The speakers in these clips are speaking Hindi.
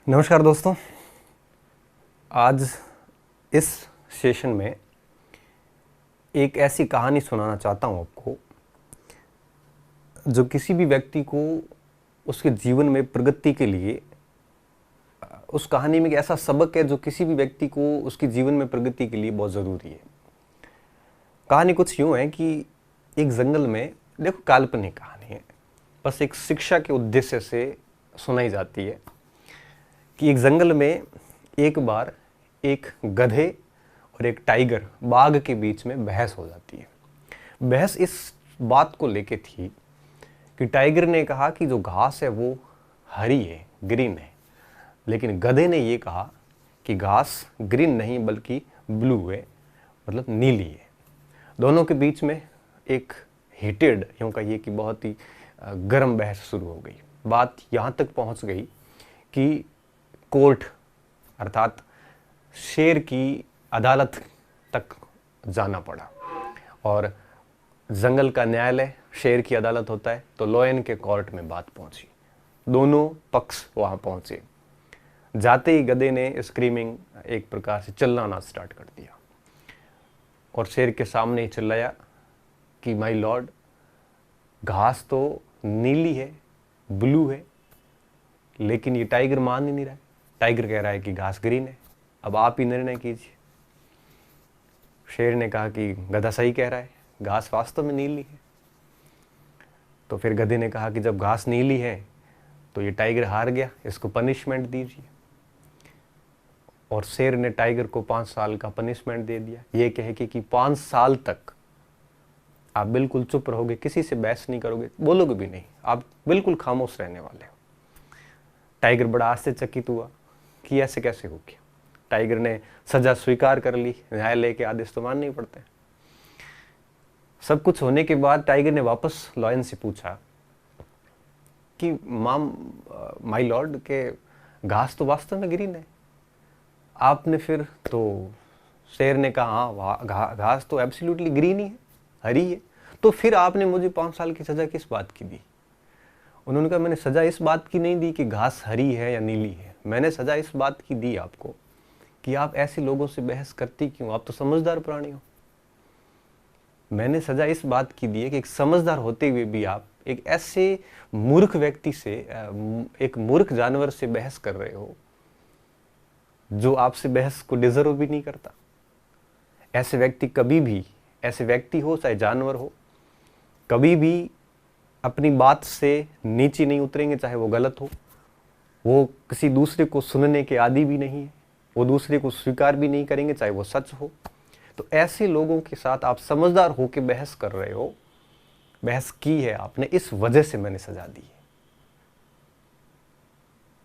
नमस्कार दोस्तों, आज इस सेशन में एक ऐसी कहानी सुनाना चाहता हूँ आपको जो किसी भी व्यक्ति को उसके जीवन में प्रगति के लिए, उस कहानी में एक ऐसा सबक है जो किसी भी व्यक्ति को उसके जीवन में प्रगति के लिए बहुत ज़रूरी है। कहानी कुछ यूँ है कि एक जंगल में, देखो काल्पनिक कहानी है, बस एक शिक्षा के उद्देश्य से सुनाई जाती है कि एक जंगल में एक बार एक गधे और एक टाइगर, बाघ के बीच में बहस हो जाती है। बहस इस बात को लेके थी कि टाइगर ने कहा कि जो घास है वो हरी है, ग्रीन है, लेकिन गधे ने ये कहा कि घास ग्रीन नहीं बल्कि ब्लू है, मतलब नीली है। दोनों के बीच में एक हीटेड, यूँ कहिए कि बहुत ही गर्म बहस शुरू हो गई। बात यहाँ तक पहुँच गई कि कोर्ट अर्थात शेर की अदालत तक जाना पड़ा। और जंगल का न्यायालय शेर की अदालत होता है, तो लॉयन के कोर्ट में बात पहुंची। दोनों पक्ष वहां पहुंचे। जाते ही गधे ने स्क्रीमिंग, एक प्रकार से चिल्लाना स्टार्ट कर दिया और शेर के सामने ही चिल्लाया कि माय लॉर्ड, घास तो नीली है, ब्लू है, लेकिन ये टाइगर मान ही नहीं रहा है। टाइगर कह रहा है कि घास ग्रीन है, अब आप ही निर्णय कीजिए। शेर ने कहा कि गधा सही कह रहा है, घास वास्तव में नीली है। तो फिर गधे ने कहा कि जब घास नीली है तो ये टाइगर हार गया, इसको पनिशमेंट दीजिए। और शेर ने टाइगर को 5 साल का पनिशमेंट दे दिया। ये कहे कि 5 साल तक आप बिल्कुल चुप रहोगे, किसी से बहस नहीं करोगे, बोलोगे भी नहीं, आप बिल्कुल खामोश रहने वाले हो। टाइगर बड़ा आश्चर्यचकित हुआ कि ऐसे कैसे हो गया। टाइगर ने सजा स्वीकार कर ली, न्यायालय के आदेश तो मानने ही पड़ते हैं। सब कुछ होने के बाद टाइगर ने वापस लॉयन से पूछा कि माय लॉर्ड के घास तो वास्तव में ग्रीन है। आपने फिर तो, शेर ने कहा हाँ घास तो एब्सोल्युटली ग्रीन ही है, हरी है, तो फिर आपने मुझे 5 साल की सजा किस बात की दी? उन्होंने कहा मैंने सजा इस बात की नहीं दी कि घास हरी है या नीली है, मैंने सजा इस बात की दी आपको कि आप ऐसे लोगों से बहस करती क्यों, आप तो समझदार प्राणी हो। मैंने सजा इस बात की दी है कि एक समझदार होते हुए भी आप एक ऐसे मूर्ख व्यक्ति से, एक मूर्ख जानवर से बहस कर रहे हो जो आपसे बहस को डिजर्व भी नहीं करता। ऐसे व्यक्ति कभी भी, ऐसे व्यक्ति हो चाहे जानवर हो, कभी भी अपनी बात से नीचे नहीं उतरेंगे, चाहे वो गलत हो। वो किसी दूसरे को सुनने के आदी भी नहीं है, वो दूसरे को स्वीकार भी नहीं करेंगे चाहे वो सच हो। तो ऐसे लोगों के साथ आप समझदार होकर बहस कर रहे हो, बहस की है आपने, इस वजह से मैंने सजा दी है।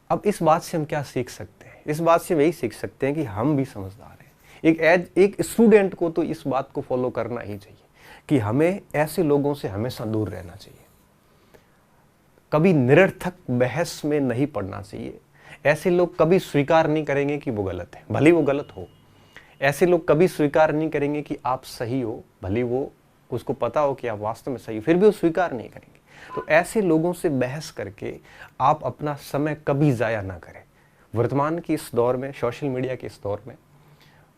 अब इस बात से हम क्या सीख सकते हैं? इस बात से वही सीख सकते हैं कि हम भी समझदार हैं। एक स्टूडेंट को तो इस बात को फॉलो करना ही चाहिए कि हमें ऐसे लोगों से हमेशा दूर रहना चाहिए। कभी निरर्थक बहस में नहीं पड़ना चाहिए। ऐसे लोग कभी स्वीकार नहीं करेंगे कि वो गलत है, भले वो गलत हो। ऐसे लोग कभी स्वीकार नहीं करेंगे कि आप सही हो, भले वो, उसको पता हो कि आप वास्तव में सही हो, फिर भी वो स्वीकार नहीं करेंगे। तो ऐसे लोगों से बहस करके आप अपना समय कभी ज़ाया ना करें। वर्तमान की इस दौर में, सोशल मीडिया के इस दौर में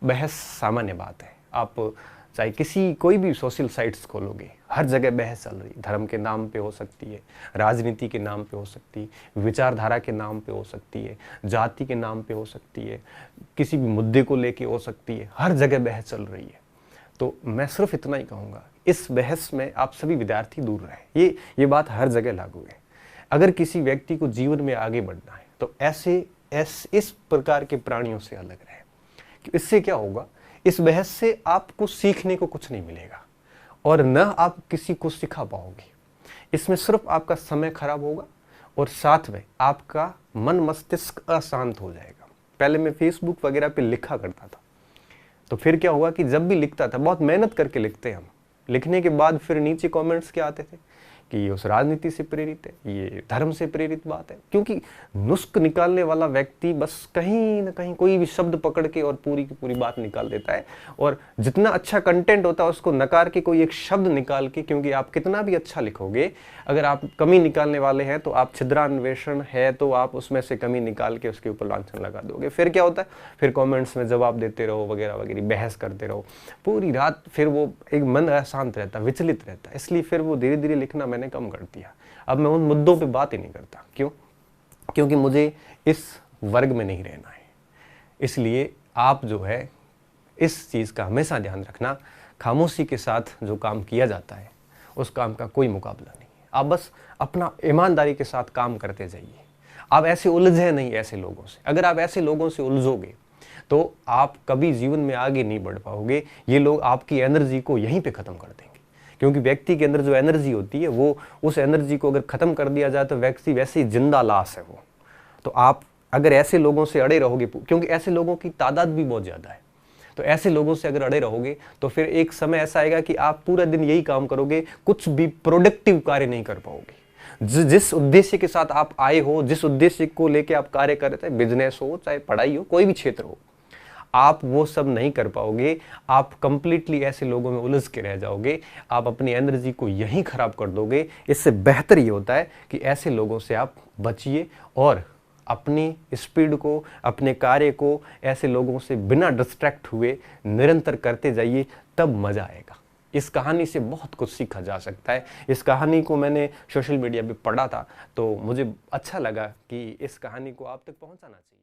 बहस सामान्य बात है। आप चाहे कोई भी सोशल साइट्स खोलोगे, हर जगह बहस चल रही। धर्म के नाम पे हो सकती है, राजनीति के नाम पे हो सकती है, विचारधारा के नाम पे हो सकती है, जाति के नाम पे हो सकती है, किसी भी मुद्दे को लेके हो सकती है, हर जगह बहस चल रही है। तो मैं सिर्फ इतना ही कहूँगा, इस बहस में आप सभी विद्यार्थी दूर रहें। ये बात हर जगह लागू है। अगर किसी व्यक्ति को जीवन में आगे बढ़ना है तो इस प्रकार के प्राणियों से अलग रहें। इससे क्या होगा? इस बहस से आपको सीखने को कुछ नहीं मिलेगा और न आप किसी को सिखा पाओगे। इसमें सिर्फ आपका समय खराब होगा और साथ में आपका मन मस्तिष्क अशांत हो जाएगा। पहले मैं फेसबुक वगैरह पे लिखा करता था, तो फिर क्या हुआ कि जब भी लिखता था, बहुत मेहनत करके लिखते हैं हम, लिखने के बाद फिर नीचे कमेंट्स क्या आते थे कि ये उस राजनीति से प्रेरित है, ये धर्म से प्रेरित बात है। क्योंकि नुस्ख निकालने वाला व्यक्ति बस कहीं ना कहीं कोई भी शब्द पकड़ के और पूरी की पूरी बात निकाल देता है, और जितना अच्छा कंटेंट होता है उसको नकार के कोई एक शब्द निकाल के, क्योंकि आप कितना भी अच्छा लिखोगे, अगर आप कमी निकालने वाले हैं तो आप छिद्रान्वेषण है तो आप उसमें से कमी निकाल के उसके ऊपर लांछन लगा दोगे। फिर क्या होता है, फिर कमेंट्स में जवाब देते रहो, वगैरह वगैरह, बहस करते रहो पूरी रात। फिर वो एक मन अशांत रहता, विचलित रहता है। इसलिए फिर वो धीरे धीरे लिखना मैंने कम कर दिया। अब मैं उन मुद्दों पे बात ही नहीं करता। क्यों? क्योंकि मुझे इस वर्ग में नहीं रहना है। इसलिए आप जो है इस चीज़ का हमेशा ध्यान रखना, खामोशी के साथ जो काम किया जाता है उस काम का कोई मुकाबला नहीं है। आप बस अपना ईमानदारी के साथ काम करते जाइए। आप ऐसे उलझे नहीं ऐसे लोगों से। अगर आप ऐसे लोगों से उलझोगे तो आप कभी जीवन में आगे नहीं बढ़ पाओगे। ये लोग आपकी एनर्जी को यहीं पे ख़त्म कर देंगे, क्योंकि व्यक्ति के अंदर जो एनर्जी होती है वो, उस एनर्जी को अगर ख़त्म कर दिया जाए तो व्यक्ति वैसे ही जिंदा लाश है वो। तो आप अगर ऐसे लोगों से अड़े रहोगे, क्योंकि ऐसे लोगों की तादाद भी बहुत ज़्यादा है, तो ऐसे लोगों से अगर अड़े रहोगे तो फिर एक समय ऐसा आएगा कि आप पूरा दिन यही काम करोगे, कुछ भी प्रोडक्टिव कार्य नहीं कर पाओगे। जिस उद्देश्य के साथ आप आए हो, जिस उद्देश्य को लेके आप कार्य कर रहे थे, बिजनेस हो चाहे पढ़ाई हो, कोई भी क्षेत्र हो, आप वो सब नहीं कर पाओगे। आप कंप्लीटली ऐसे लोगों में उलझ के रह जाओगे। आप अपनी एनर्जी को यहीं खराब कर दोगे। इससे बेहतर ये होता है कि ऐसे लोगों से आप बचिए और अपनी स्पीड को, अपने कार्य को ऐसे लोगों से बिना डिस्ट्रैक्ट हुए निरंतर करते जाइए, तब मज़ा आएगा। इस कहानी से बहुत कुछ सीखा जा सकता है। इस कहानी को मैंने सोशल मीडिया पे पढ़ा था तो मुझे अच्छा लगा कि इस कहानी को आप तक पहुंचाना चाहिए।